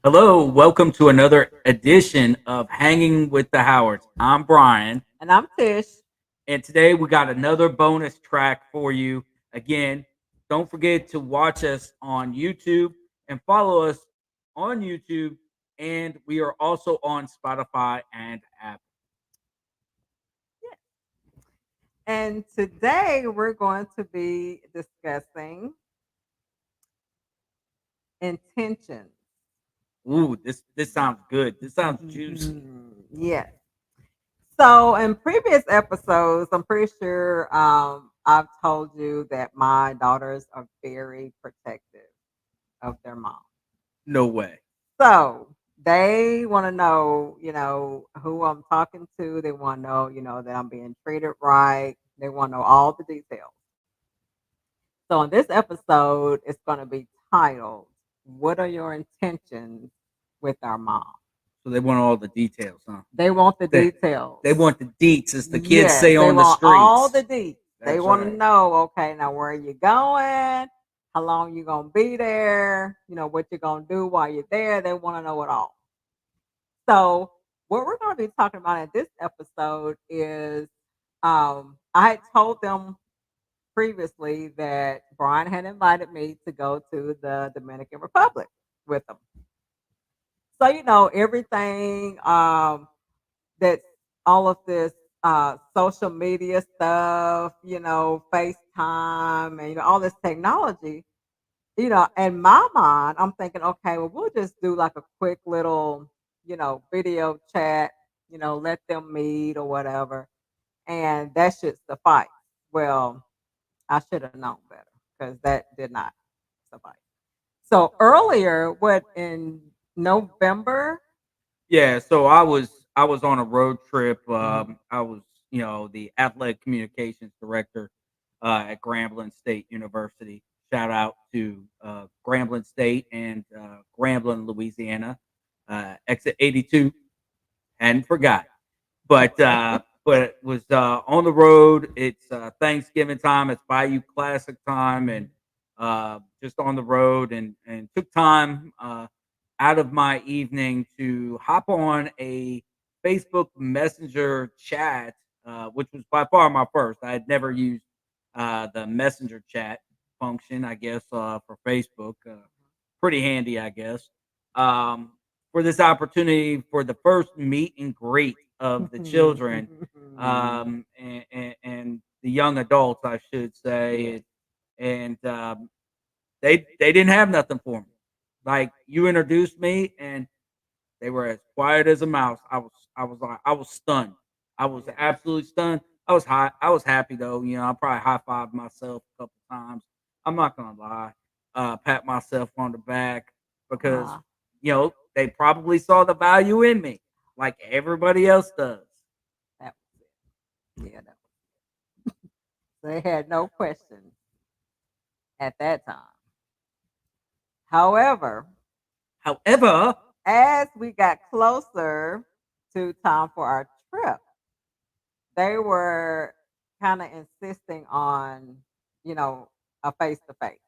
Hello, welcome to another edition of Hanging with the Howards. I'm Brian, And I'm Tish. and today we got another bonus track for you. Again, don't forget to watch us on YouTube and follow us on YouTube, and we are also on Spotify and Apple. And today we're going to be discussing intentions. Ooh, this sounds good. This sounds juicy. Yes. So in previous episodes, I'm pretty sure I've told you that my daughters are very protective of their mom. No way. So they want to know, who I'm talking to. They want to know, that I'm being treated right. They want to know all the details. So in this episode, it's going to be titled, "What are your intentions with our mom?" So they want all the details, huh? They want the They details. they want the deets, as the kids Yes, say they on the want all streets. the deets. They That's want to right. know, okay, now where are you going? How long you gonna be there? What you gonna do while you're there. They want to know it all. So what we're going to be talking about in this episode is I had told them previously that Brian had invited me to go to the Dominican Republic with him. So everything that all of this social media stuff, FaceTime and all this technology, in my mind, I'm thinking, okay, well, we'll just do like a quick little, video chat, let them meet or whatever, and that should suffice. Well, I should have known better because that did not suffice. So earlier, what in November? Yeah, so I was on a road trip. Mhm. I was the athletic communications director at Grambling State University. Shout out to Grambling State and Grambling, Louisiana. Exit 82. Hadn't forgot. But it was on the road. It's Thanksgiving time. It's Bayou Classic time, and just on the road, and took time out of my evening to hop on a Facebook Messenger chat, which was by far my first. I had never used the Messenger chat function, I guess, for Facebook. Pretty handy, I guess. Um, for this opportunity for the first meet and greet of the children and the young adults, I should Yes. say, and they didn't have nothing for me. Like, you introduced me, and they were as quiet as a mouse. I was stunned. I was Yes. absolutely stunned. I was high. I was happy though. I probably high fived myself a couple times. I'm not gonna lie. Pat myself on the back because Uh, they probably saw the value in me, like everybody else does. that was it. Yeah, they had no questions at that time. However, However, as we got closer to time for our trip, they were kind of insisting on, you know, a face to face.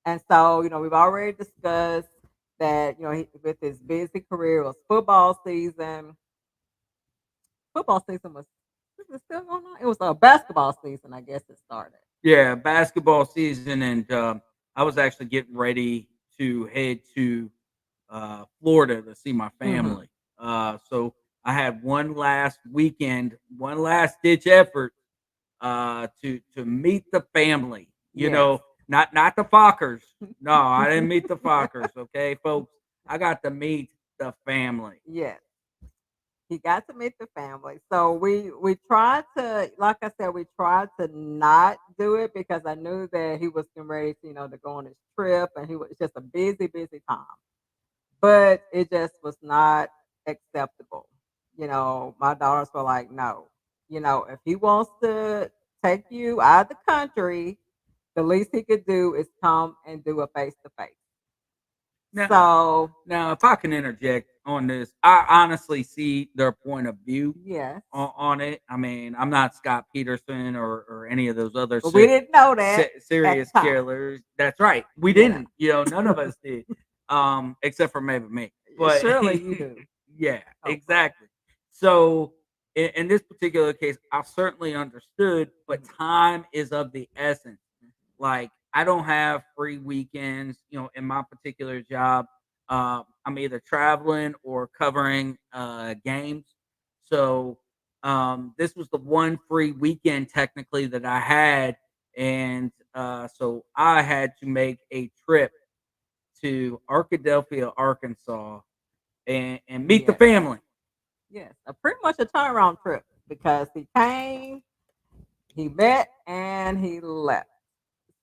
And so, we've already discussed that, with his busy career, it was football season. Football season was it still going on? It was a basketball season, I guess it started. yeah, basketball season, and I was actually getting ready to head to Florida to see my Hmm. family. So I had one last weekend, one last ditch effort to meet the family. Yes. Not the Fockers. No, I didn't meet the Fockers. Okay, folks, I got to meet the family. Yes. He got to meet the family. So we tried to, like I said, we tried to not do it because I knew that he was getting ready to, to go on his trip, and he was just a busy, busy time. But it just was not acceptable. My daughters were like, no. If he wants to take you out of the country, the least he could do is come and do a face to face. Now, So now, if I can interject on this, I honestly see their point of view yes, on it. I mean, I'm not Scott Peterson or any of those other but we didn't know that at serious the time. killers. That's right. We You know, didn't. None of us did. except for maybe me. But Surely you do. yeah, Oh, for real. exactly. So in this particular case, I certainly understood, but Mhm, time is of the essence. mhm. Like I don't have free weekends, in my particular job. I'm either traveling or covering games. So this was the one free weekend technically that I had, and so I had to make a trip to Arkadelphia, Arkansas, and meet the Yes, family. yes. Pretty much a turnaround trip because he came, he met, and he left.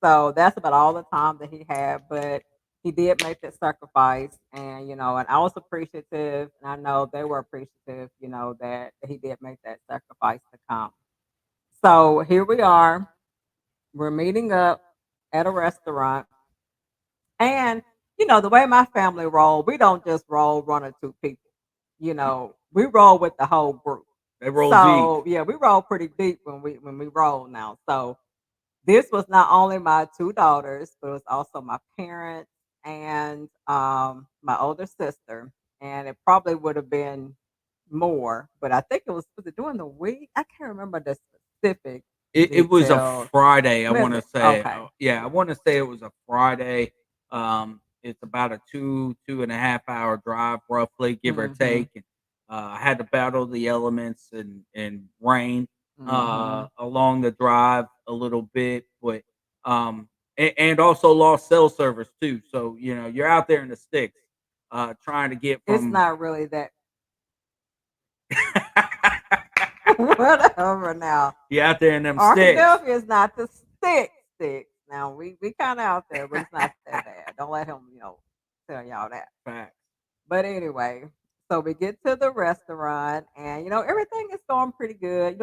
So that's about all the time that he had, but he did make that sacrifice, and and I was appreciative, and I know they were appreciative, that he did make that sacrifice to come. So here we are. We're meeting up at a restaurant, and the way my family roll, we don't just roll one or two people. We roll with the whole group. They roll deep. So yeah, we roll pretty deep when we roll now. So this was not only my 2 daughters, but it was also my parents and, my older sister, and it probably would have been more, but I think was it during the week? I can't remember the specific It was a details. Friday, I Was wanna it? say. Okay. Yeah, I Yeah. wanna say it was a Friday. It's about a 2.5 hour drive roughly, give or Mhm. take, and, I had to battle the elements and rain, Mhm. along the drive a little bit, but, and also lost cell service too, so, you're out there in the sticks, trying to get It's from not really that whatever now. you out there in them sticks. Arkadelphia is not the sticks. Now we kinda out there, but it's not that bad. Don't let him, tell y'all that. Facts. But anyway, so we get to the restaurant and everything is going pretty good.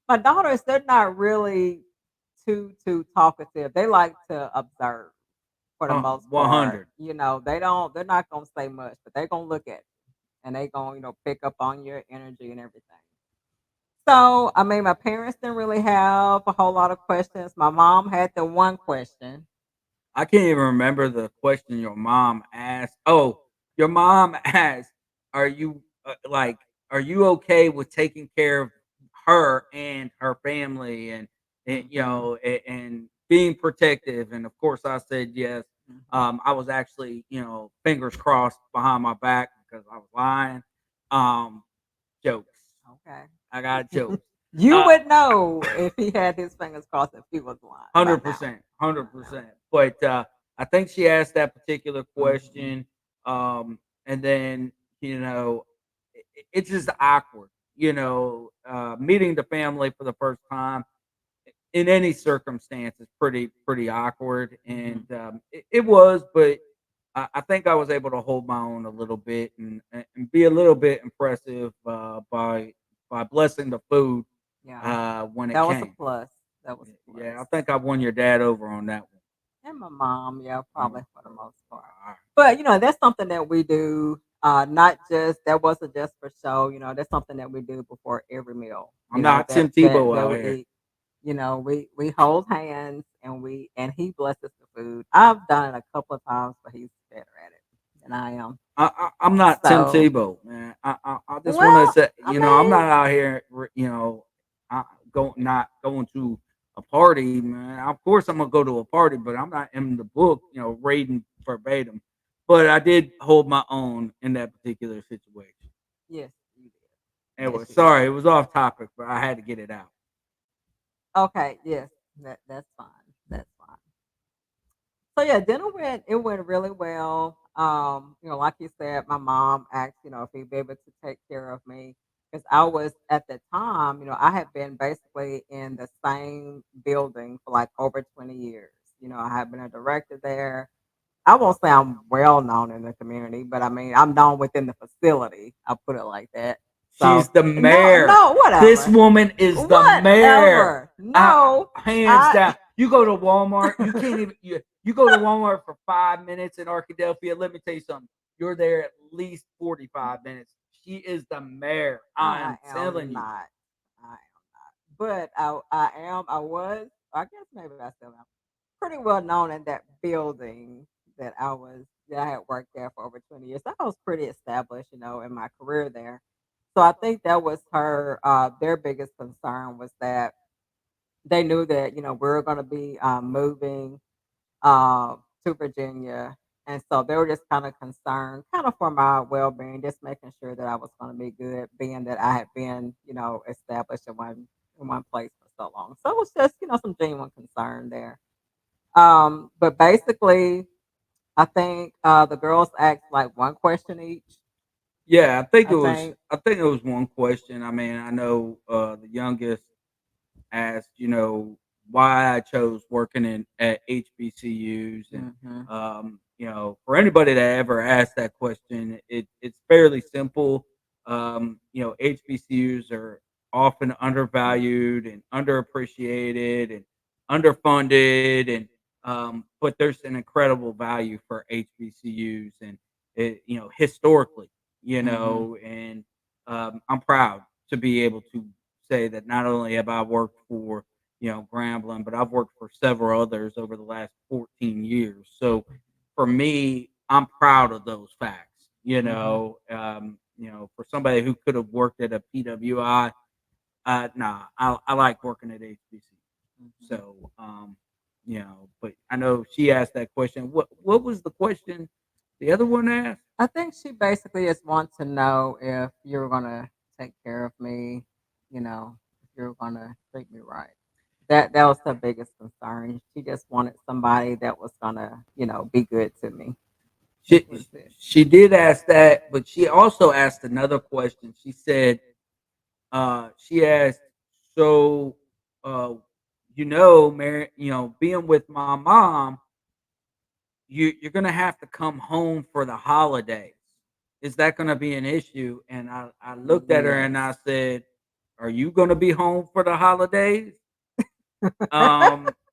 My daughters, they're not really too talkative. They like to observe for the most part. 100. They're not gonna say much, but they're gonna look at you and they gonna, pick up on your energy and everything. So I mean my parents didn't really have a whole lot of questions. My mom had the one question. I can't even remember the question your mom asked. Oh, your mom asked, "Are you are you okay with taking care of her and her family, and Hmm. and being protective?" And of course, I said yes. Hmm. I was actually, fingers crossed behind my back because I was lying. Um, Jokes. Okay. I got jokes. You Uh, would know if he had his fingers crossed if he was lying by now. 100%, By now. 100%. But I think she asked that particular Mhm. question, and then it's just awkward, meeting the family for the first time in any circumstance is pretty awkward, and Mhm. it was, but I think I was able to hold my own a little bit and be a little bit impressive by blessing the food Yeah. when it That was a came. plus. That was a Yeah, I plus. think I won your dad over on that one. And my mom, yeah, Mm. probably for the most part. Alright. But that's something that we do. Not just that wasn't just for show. That's something that we do before every meal. I'm not That Tim Tebow that out we here. eat. We hold hands and he blesses the food. I've done it a couple of times, but he's better at it than I am. I'm not Tim So, Tebow, man. I just want to well, say, I I'm mean, not out here, not going to a party, man. Of course, I'm gonna go to a party, but I'm not in the book, reading verbatim. But I did hold my own in that particular situation. yes, you did. Yes, Anyway, you did. sorry, it was off topic, but I had to get it out. Okay, yes, that's fine. That's fine. So yeah, dinner went really well. Like you said, my mom asked, if he'd be able to take care of me because I was at the time, I had been basically in the same building for like over 20 years. I had been a director there. I won't say I'm well known in the community, but I mean I'm known within the facility. I'll put it like that. So She's the no, mayor. no, This whatever. woman is the mayor. Whatever. No, Hands I down. You go to Walmart, you can't even you go to Walmart for 5 minutes in Arkadelphia. Let me tell you something. You're there at least 45 minutes. She is the mayor. I I am telling am you. not. I am not. But I was, I guess maybe I still am pretty well known in that building that I was Yeah, I had worked there for over 20 years. So I was pretty established, in my career there. So I think that was their biggest concern was that they knew that, we were going to be moving to Virginia. And so they were just kind of concerned, kind of for my well being, just making sure that I was going to be good, being that I had been, established in one place for so long. So it was just, some genuine concern there. But basically, I think the girls asked like one question each. Yeah, I think. I think it was one question. I mean, I know the youngest asked, why I chose working in at HBCUs, and Hmm. for anybody that ever asked that question, it's fairly simple. HBCUs are often undervalued and underappreciated and underfunded, and but there's an incredible value for HBCUs, and historically, Hmm. and I'm proud to be able to say that not only have I worked for Grambling, but I've worked for several others over the last 14 years. So for me, I'm proud of those facts. Hmm. For somebody who could have worked at a PWI, nah, I like working at HBC. Hmm. So but I know she asked that question. What was the question the other one asked? I think she basically just wants to know if you're gonna take care of me, if you're gonna treat me right. That was her biggest concern. She just wanted somebody that was gonna, be good to me. That She was it. she did ask that, but she also asked another question. She said, she asked, so, uh, Mary, being with my mom, you're gonna have to come home for the holidays. Is that gonna be an issue? And I looked at her and Yes. I said, are you gonna be home for the holidays?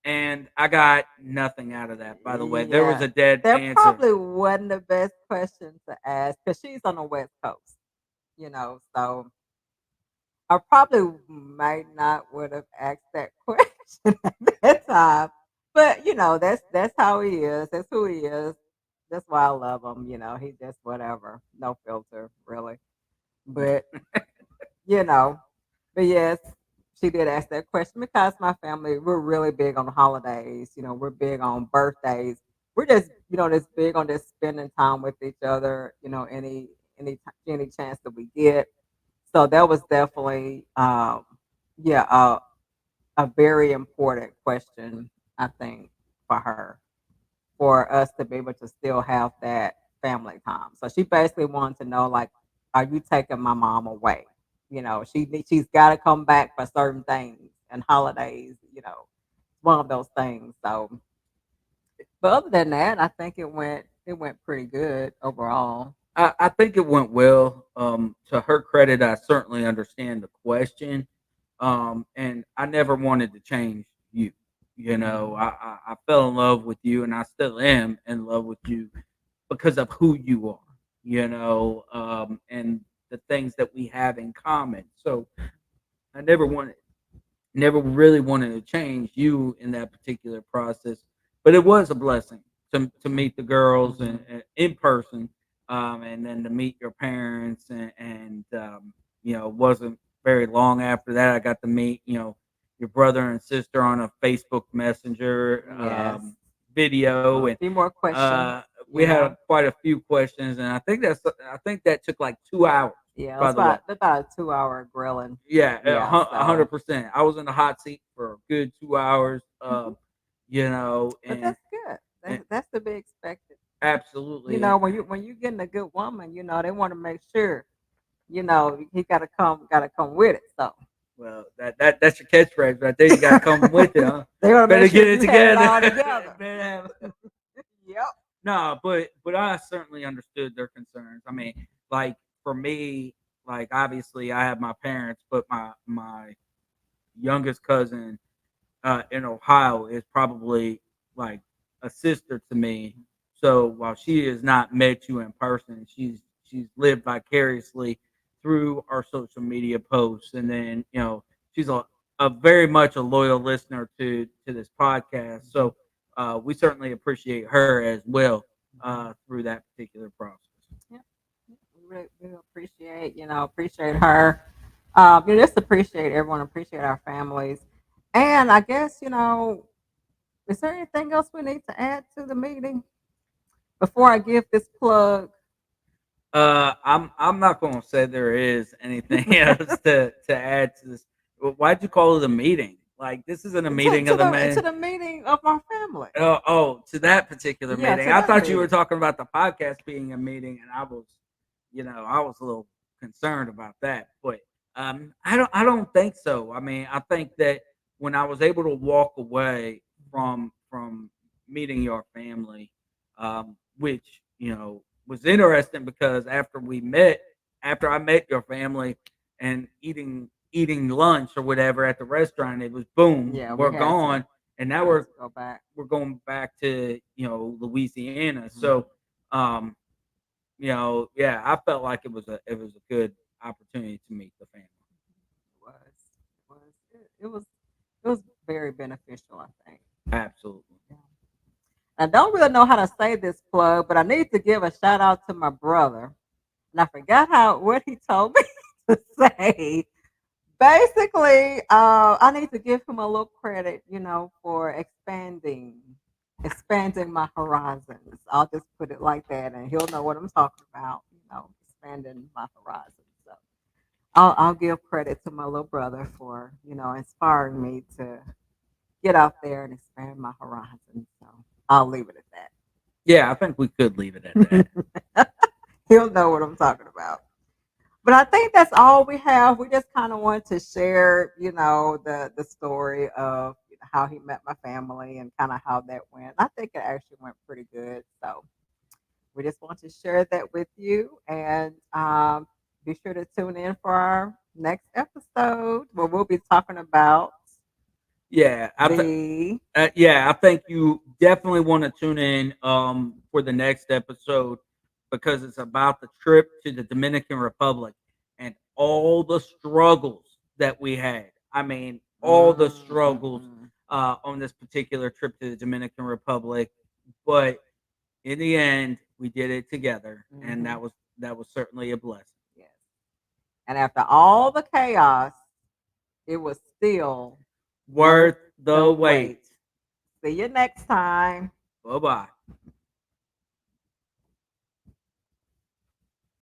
And I got nothing out of that. By the way, there was Yeah. a dead That answer. probably wasn't the best question to ask because she's on the West Coast, so I probably might not would have asked that question at that time. But that's how he is. That's who he is. That's why I love him. He just whatever, no filter, really. But you know, but yes, she did ask that question because my family we're really big on holidays. We're big on birthdays. We're just big on just spending time with each other. Any chance that we get. So that was definitely, yeah, a very important question, I think, for her, for us to be able to still have that family time. So she basically wanted to know, like, are you taking my mom away? She's got to come back for certain things and holidays. One of those things. So, but other than that, I think it went pretty good overall. I think it went well. To her credit, I certainly understand the question. And I never wanted to change you. Hmm. I fell in love with you, and I still am in love with you because of who you are. And the things that we have in common. So I never really wanted to change you in that particular process, but it was a blessing to meet the girls and in person, and then to meet your parents, it wasn't very long after that I got to meet your brother and sister on a Facebook Messenger Yes. video, A and few more questions. uh, we Yeah. had quite a few questions, and I think that took like 2 hours. Yeah, it By was the way. about a 2 hour grilling. Yeah, Yeah, a so 100%. I was in the hot seat for a good 2 hours. mhm. But And, that's good. and That's to be expected. absolutely, and When you getting a good woman, they want to make sure, he gotta come with it. So well, that's your catchphrase right there. You got to come with it, huh? they want to make Better sure get it you had it together. all together. Better have- Yep. no, but I certainly understood their concerns. I mean, like for me, like obviously I have my parents, but my youngest cousin in Ohio is probably like a sister to me. So while she has not met you in person, she's lived vicariously through our social media posts, and then she's a very much a loyal listener to this podcast. So we certainly appreciate her as well. through that particular process. Yep. We appreciate, appreciate her. Just appreciate everyone, appreciate our families. And I guess, is there anything else we need to add to the meeting before I give this plug? I'm not going to say there is anything else to add to this. Why'd you call it a meeting? Like this isn't a to, meeting to of the the to man. the meeting of our family. To that particular Yeah, meeting. to I that thought you were meeting. talking about the podcast being a meeting, and I was a little concerned about that. But I don't think so. I mean, I think that when I was able to walk away from meeting your family, which was interesting because after I met your family and eating lunch or whatever at the restaurant, it was boom, Yeah, we're gone, and now we had to go back. we're going back to Louisiana. Mhm. So, um, yeah, I felt like it was a good opportunity to meet the family. It was very beneficial, I think. Absolutely. Yeah. I don't really know how to say this plug, but I need to give a shout out to my brother. And I forgot what he told me to say. Basically, I need to give him a little credit, for expanding my horizons. I'll just put it like that, and he'll know what I'm talking about. Expanding my horizons. So I'll give credit to my little brother for inspiring me to get out there and expand my horizons. So I'll leave it at Yeah, I think we could leave it at that. that. He'll know what I'm talking about. But I think that's all we have. We just kind of want to share, the story of how he met my family and kind of how that went. I think it actually went pretty good. So we just want to share that with you, and be sure to tune in for our next episode where we'll be talking about Yeah, the I think you definitely want to tune in for the next episode because it's about the trip to the Dominican Republic and all the struggles that we had. I mean, all the struggles mm-hmm. on this particular trip to the Dominican Republic, but in the end, we did it together, and Mm-hmm. that was certainly a blessing. Yes. And after all the chaos, it was still worth Worth the the wait. wait. See you next time. Bye bye.